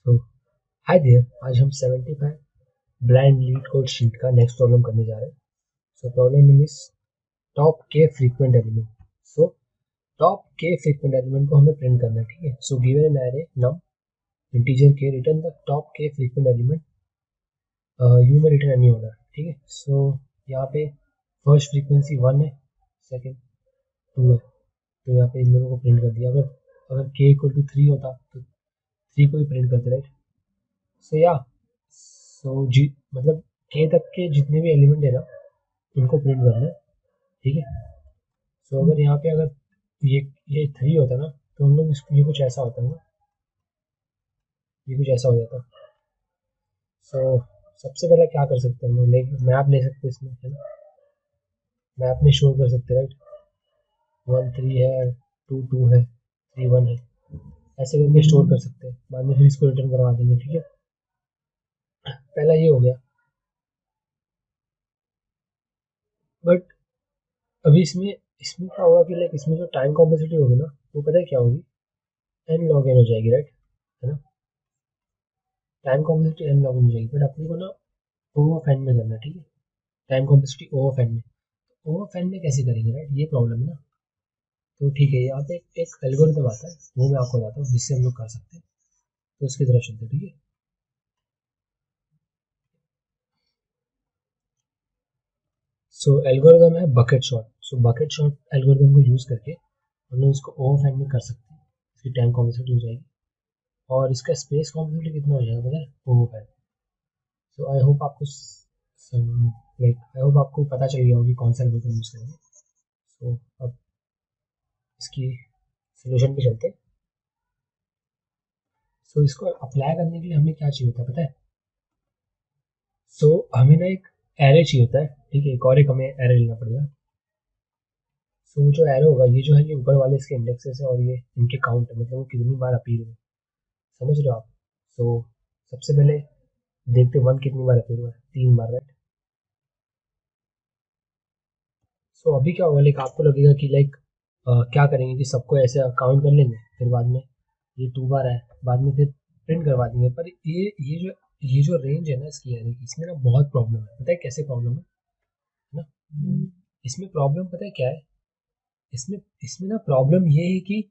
So hi there, आज हम 75 blind leet code sheet का नेक्स्ट प्रॉब्लम करने जा रहे हैं। So problem name is top K frequent element. So top K frequent element को हमें प्रिंट करना है, ठीक है। So given an array num integer K, return the top K frequent element, you may return any order, ठीक है। सो यहाँ पे फर्स्ट फ्रीक्वेंसी 1 है, सेकेंड 2 है, तो यहाँ पे इन दोनों को प्रिंट कर दिया। अगर अगर के इक्वल टू 3 होता तो 3 को भी प्रिंट करते, राइट। सो या सो जी मतलब के तक के जितने भी एलिमेंट है ना, उनको प्रिंट करना है, ठीक है। सो अगर यहाँ पे अगर ये 3 होता ना, तो हम लोग ये कुछ ऐसा होता है ना, ये कुछ ऐसा हो जाता। सो सबसे पहले क्या कर सकते हैं हम लोग, मैप ले सकते हैं इसमें, है ना। मैप में शो कर सकते हैं, राइट। 1 3 है, 2 2 है, 3 1 है, ऐसे करके स्टोर कर सकते हैं। बाद में फिर इसको रिटर्न करवा देंगे, ठीक है। पहला ये हो गया। बट अभी इसमें इसमें क्या होगा कि लाइक इसमें जो टाइम कॉम्प्लेक्सिटी होगी ना, वो पता है क्या होगी, एन लॉग एन हो जाएगी, राइट, है ना। Time complexity N log N हो जाएगी। बट अपने को ना ओ ऑफ एन में करना है, ठीक है। Time complexity O of N में, ओ ऑफ एन में कैसे करेंगे, राइट, ये प्रॉब्लम है ना। तो ठीक है, यहाँ पे एक एल्गोरिथम आता है, वो मैं आपको बताता हूँ जिससे हम लोग कर सकते हैं। तो उसकी तरफ चलते हैं, ठीक है। सो एल्गोरिथम है बकेट शॉट। सो बकेट शॉट एल्गोरिथम को यूज़ करके हम लोग इसको ओ ऑफ एन में कर सकते हैं। इसकी टाइम कॉम्प्लेक्सिटी हो जाएगी और इसका स्पेस कॉम्प्लेक्सिटी कितना हो जाएगा पता है, O of N. So I hope आपको पता चल गया होगा कि कौन सा एल्गोरिथम यूज़ करेंगे। सो अब इसकी सोल्यूशन पे चलते हैं। सो इसको अप्लाई करने के लिए हमें क्या चाहिए होता है पता है। सो हमें ना एक एरे चाहिए होता है, ठीक है। एक और एक हमें एरे लेना पड़ेगा। सो जो एरे होगा, ये जो है ये ऊपर वाले इसके इंडेक्सेस है और ये इनके काउंट है, मतलब वो कितनी बार अपीयर हुए, समझ रहे हो आप। सो सबसे पहले देखते 1 कितनी बार अपीयर हुआ है, 3 बार, राइट। सो अभी क्या होगा, लाइक आपको लगेगा कि लाइक क्या करेंगे कि सबको ऐसे काउंट कर लेंगे, फिर बाद में ये 2 बार है, बाद में फिर प्रिंट करवा देंगे। पर ये जो रेंज है ना इसकी एरे की, इसमें ना बहुत प्रॉब्लम है, पता है कैसे प्रॉब्लम है ना। इसमें प्रॉब्लम पता है क्या है, इसमें इसमें ना प्रॉब्लम ये है कि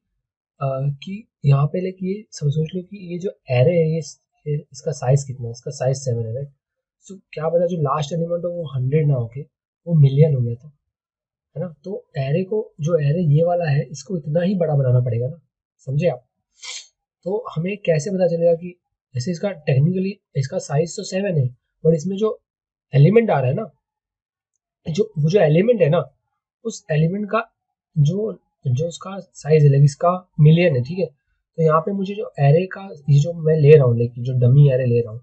यहाँ पे लाइक ये सोच लो कि ये जो एरे है ये इसका साइज कितना है, इसका साइज 7 है, राइट। सो क्या पता जो लास्ट एलिमेंट हो वो 100 ना होके वो मिलियन हो गया था, है ना। तो एरे को, जो एरे ये वाला है, इसको इतना ही बड़ा बनाना पड़ेगा ना, समझे आप। तो हमें कैसे पता चलेगा कि जैसे इसका टेक्निकली इसका साइज तो 7 है, बट इसमें जो एलिमेंट आ रहा है ना, जो वो जो एलिमेंट है ना, उस एलिमेंट का जो जो उसका साइज है, इसका मिलियन है, ठीक है। तो यहाँ पे मुझे जो एरे का, ये जो मैं ले रहा हूँ, लेकिन जो डमी एरे ले रहा हूँ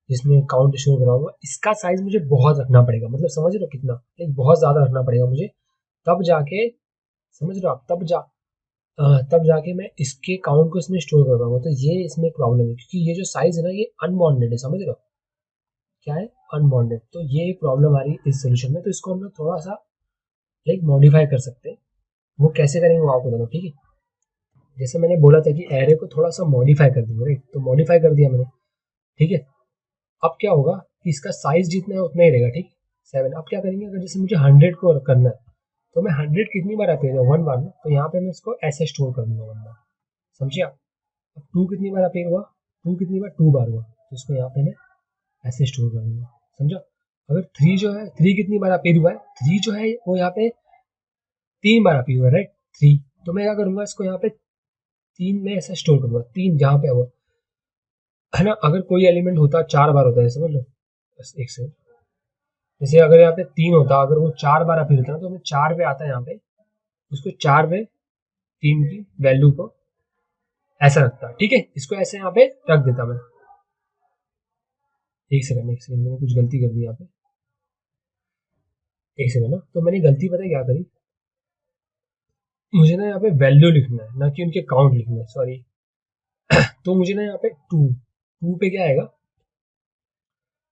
जिसमें काउंट शो कराऊंगा, इसका साइज मुझे बहुत रखना पड़ेगा, मतलब समझ रहे हो कितना, लाइक बहुत ज्यादा रखना पड़ेगा मुझे। तब जाके, समझ रहे हो आप, तब जाके मैं इसके काउंट को इसमें स्टोर कर पाऊंगा। तो ये इसमें एक प्रॉब्लम है, क्योंकि ये जो साइज है ना ये अनबाउंडेड है, समझ रहे हो क्या है, अनबाउंडेड। तो ये एक प्रॉब्लम आ रही है इस सोल्यूशन में। तो इसको हम लोग थोड़ा सा लाइक मॉडिफाई कर सकते हैं। वो कैसे करेंगे वो आपको बताओ, ठीक है। जैसे मैंने बोला था कि एरे को थोड़ा सा मॉडिफाई कर देंगे, राइट, तो मॉडिफाई कर दिया मैंने, ठीक है। अब क्या होगा कि इसका साइज जितना है उतना ही रहेगा, ठीक, 7। अब क्या करेंगे, अगर जैसे मुझे 100 को करना है, तो मैं 100 कितनी बार अपीयर है, 1 बार ना, तो यहाँ पे मैं इसको ऐसे स्टोर कर दूंगा 1 बार, समझे आप। अब 2 कितनी बार अपीयर हुआ, 2 कितनी बार, 2 बार हुआ, तो इसको यहाँ पे मैं ऐसे स्टोर कर दूंगा, समझा। अगर 3 जो है, 3 कितनी बार अपीयर हुआ है, 3 जो है वो यहाँ पे 3 बार अपीयर हुआ है, राइट, 3। तो मैं क्या करूंगा, इसको यहाँ पे 3 में ऐसा स्टोर करूंगा, 3 जहाँ पे हुआ, है ना। अगर कोई एलिमेंट होता 4 बार होता है, समझ लो, बस एक सेकंड, जैसे अगर यहाँ पे 3 होता, अगर वो 4 बार अपीयर होता ना, तो मैं 4 पे आता है यहाँ पे, उसको 4 पे 3 की वैल्यू को ऐसा रखता, ठीक है। इसको ऐसे यहाँ पे रख देता मैं। एक सेकंड मैंने कुछ गलती कर दी यहाँ पे, एक सेकंड ना। तो मैंने गलती पता है क्या करी, मुझे ना यहाँ पे वैल्यू लिखना है, ना कि उनके काउंट लिखना है, सॉरी। तो मुझे ना यहाँ पे टू पे क्या आएगा,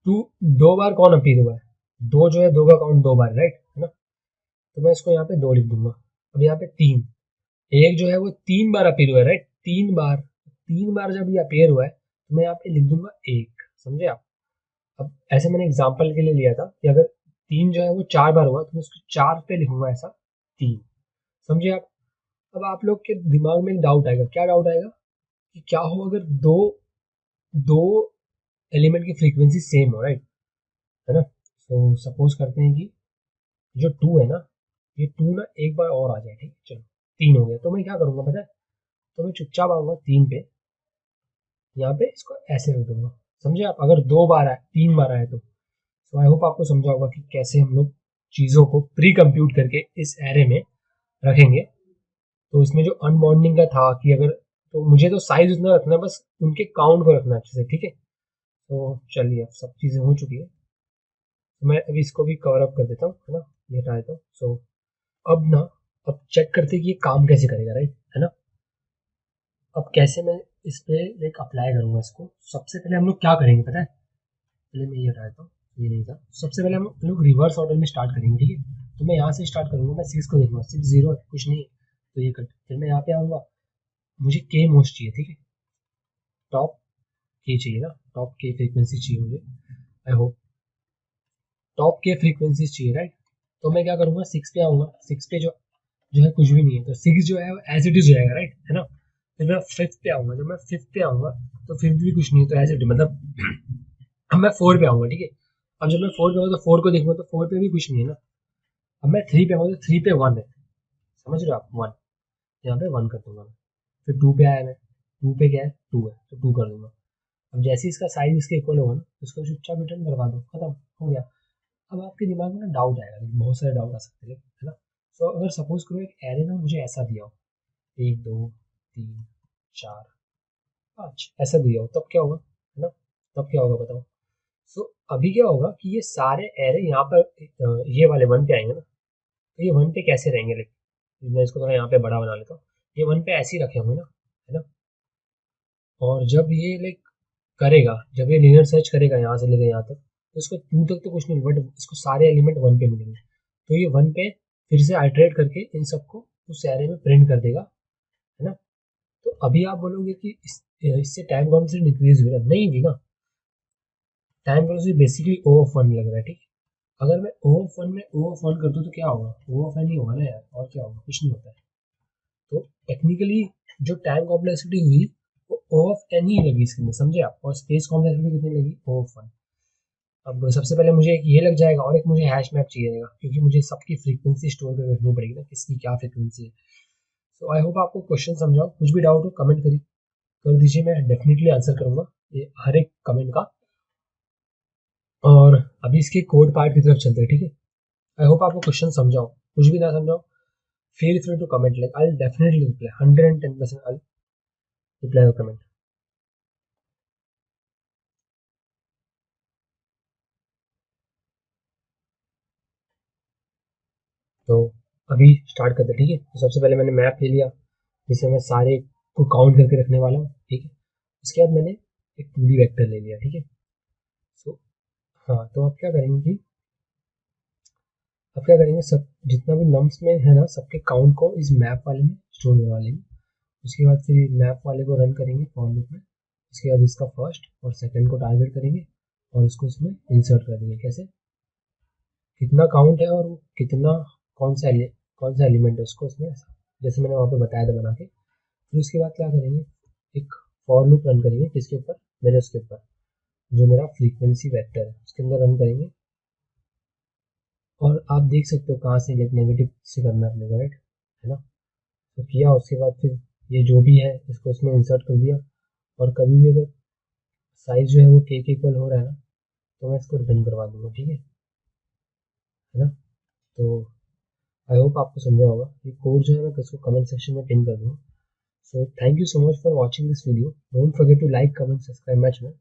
टू 2 बार कौन अपीयर हुआ है, 2 जो है 2 का काउंट 2 बार, राइट, है ना। तो मैं इसको यहाँ पे 2 लिख दूंगा। अब यहाँ पे 3, एक जो है वो 3 बार अपीयर हुआ है, राइट, 3 बार, 3 बार जब ये अपीयर हुआ है, तो मैं यहाँ पे लिख दूंगा 1, समझे आप। अब ऐसे मैंने एग्जाम्पल के लिए लिया था कि अगर 3 जो है वो 4 बार हुआ तो मैं उसको 4 पे लिखूंगा ऐसा 3, समझे आप। अब आप लोग के दिमाग में एक डाउट आएगा, क्या डाउट आएगा कि क्या हो अगर दो दो एलिमेंट की फ्रीक्वेंसी सेम हो, राइट, है ना। तो सपोज करते हैं कि जो 2 है ना, ये 2 ना एक बार और आ जाए, ठीक है, चलो 3 हो गया, तो मैं क्या करूंगा पता है, तो मैं चुपचाप आऊंगा 3 पे, यहाँ पे इसको ऐसे रख दूंगा, समझे आप। अगर 2 बार आए 3 बार आए तो आई होप आपको समझा होगा कि कैसे हम लोग चीज़ों को प्री कंप्यूट करके इस एरे में रखेंगे। तो इसमें जो अनबॉन्डिंग का था कि अगर, तो मुझे तो साइज उतना रखना है, बस उनके काउंट को रखना है अच्छे से, ठीक है। तो चलिए अब सब चीज़ें हो चुकी है, तो मैं अभी इसको भी कवर अप कर देता हूँ, है ना, ये हटा देता हूँ। सो अब ना, अब चेक करते हैं कि ये काम कैसे करेगा, राइट, है ना। अब कैसे मैं इस पे लाइक अप्लाई करूंगा इसको, सबसे पहले हम लोग क्या करेंगे पता है, पहले मैं ये हटा देता हूँ, ये नहीं था। सबसे पहले हम लोग रिवर्स ऑर्डर में स्टार्ट करेंगे, ठीक है। तो मैं यहाँ से स्टार्ट करूंगा, मैं 6 को देखूंगा, 6 0 है, कुछ नहीं है, तो ये कट, फिर मैं यहाँ पे आऊँगा, मुझे के मोस्ट चाहिए, ठीक है, टॉप के चाहिए ना, टॉप के फ्रीक्वेंसी चाहिए मुझे, आई होप टॉप के फ्रीक्वेंसीज चाहिए, राइट। तो मैं क्या करूँगा, 6 पे आऊँगा, 6 पे जो जो है कुछ भी नहीं है, तो 6 जो है एज इट इज रहेगा, राइट, है ना। फिर मैं 5th पे आऊँगा, जब मैं 5th पे आऊँगा तो 5th भी कुछ नहीं है, तो एज इट इज, मतलब अब मैं 4 पे आऊँगा, ठीक है। अब जब मैं 4 पे आऊँगा तो 4 को देखूंगा तो 4 पे भी कुछ नहीं है ना। अब मैं 3 पे आऊँगा तो 3 पे 1 है, समझ रहे हो आप, 1, यहाँ पे 1 कर दूंगा मैं। फिर 2 पे आया मैं, 2 पे क्या है, 2 है, तो 2 कर दूंगा। अब जैसे ही इसका साइज इसके इक्वल होगा ना, इसको चुपचाप रिटर्न करवा दो, खत्म हो गया। अब आपके दिमाग में ना डाउट आएगा, लेकिन बहुत सारे डाउट आ सकते हैं, है ना। तो अगर सपोज करो एक एरे ना मुझे ऐसा दिया हो, 1 2 3 4 5 ऐसा दिया हो, तब क्या होगा, है ना, तब क्या होगा बताओ। सो अभी क्या होगा कि ये सारे एरे यहाँ पर ये वाले 1 पे आएंगे ना, तो ये 1 पे कैसे रहेंगे, लाइक मैं इसको थोड़ा यहाँ पे बड़ा बना लेता हूँ, ये 1 पे ऐसे ही रखे होंगे ना, है ना। और जब ये लाइक करेगा, जब ये लीनियर सर्च करेगा यहाँ से लेकर यहाँ तक, तो इसको 2 तक तो कुछ नहीं, बट इसको सारे एलिमेंट 1 पे मिलेंगे, तो ये 1 पे फिर से आइटरेट करके इन सबको उस एरे में प्रिंट कर देगा, है ना। तो अभी आप बोलोगे कि इससे टाइम कॉन्स्टेंट इंक्रीज हुई ना, नहीं हुई ना, time constant basically O of 1 लग रहा है, ठीक है। अगर मैं ओ ऑफ 1 में ओ ऑफ 1 कर दूँ तो क्या होगा, ओ ऑफ एन ही होगा ना यार, और क्या होगा, कुछ नहीं होता है। तो टेक्निकली जो टाइम कॉम्प्लेक्सिटी हुई वो ओ ऑफ एन ही लगी इसके अंदर, समझे आप। और स्पेस कॉम्प्लेक्सिटी कितनी लगी, ओ ऑफ 1। अब सबसे पहले मुझे एक ये लग जाएगा और एक मुझे हैश मैप चाहिए रहेगा, क्योंकि मुझे सबकी फ्रीक्वेंसी स्टोर करके रखनी पड़ेगी ना, किसकी क्या फ्रीक्वेंसी है। सो आई होप आपको क्वेश्चन समझाओ, कुछ भी डाउट हो कमेंट कर दीजिए, मैं डेफिनेटली आंसर करूंगा ये हर एक कमेंट का। और अभी इसके कोड पार्ट की तरफ चलते हैं, ठीक है। आई होप आपको क्वेश्चन समझाओ, कुछ भी ना समझाओ feel free to comment, like I'll definitely reply 110%, I'll reply your comment। तो अभी स्टार्ट करते हैं, ठीक है। तो सबसे पहले मैंने मैप ले लिया, जिससे मैं सारे को काउंट करके रखने वाला हूँ, ठीक है। उसके बाद मैंने एक 2D वेक्टर ले लिया, ठीक है। सो हाँ, तो आप क्या करेंगे कि अब क्या करेंगे, सब जितना भी नम्स में है ना, सबके काउंट को इस मैप वाले में स्टोर करवा लेंगे। उसके बाद फिर मैप वाले को रन करेंगे फॉर लूप में। उसके बाद इसका फर्स्ट और सेकंड को टारगेट करेंगे और उसको इसमें इंसर्ट कर देंगे, कैसे, कितना काउंट है और वो कितना, कौन सा एलिमेंट है उसको इसमें, जैसे मैंने वहाँ पे बताया था बना के। फिर उसके बाद क्या करेंगे, एक फॉर लूप रन करेंगे, किसके ऊपर, मेरे उसके ऊपर, जो मेरा फ्रीक्वेंसी वेक्टर है उसके अंदर रन करेंगे। और आप देख सकते हो कहाँ से लाइक नेगेटिव से करना है अपने को, राइट, है ना। तो किया, उसके बाद फिर ये जो भी है इसको इसमें इंसर्ट कर दिया। और कभी भी अगर साइज जो है वो के इक्वल हो रहा है ना, तो मैं इसको रिटर्न करवा दूंगा, ठीक है ना। तो आई होप आपको समझा होगा, ये कोड जो है मैं इसको कमेंट सेक्शन में पिन कर दूंगा। So thank you so much for watching this video. Don't forget to like, comment, subscribe my channel.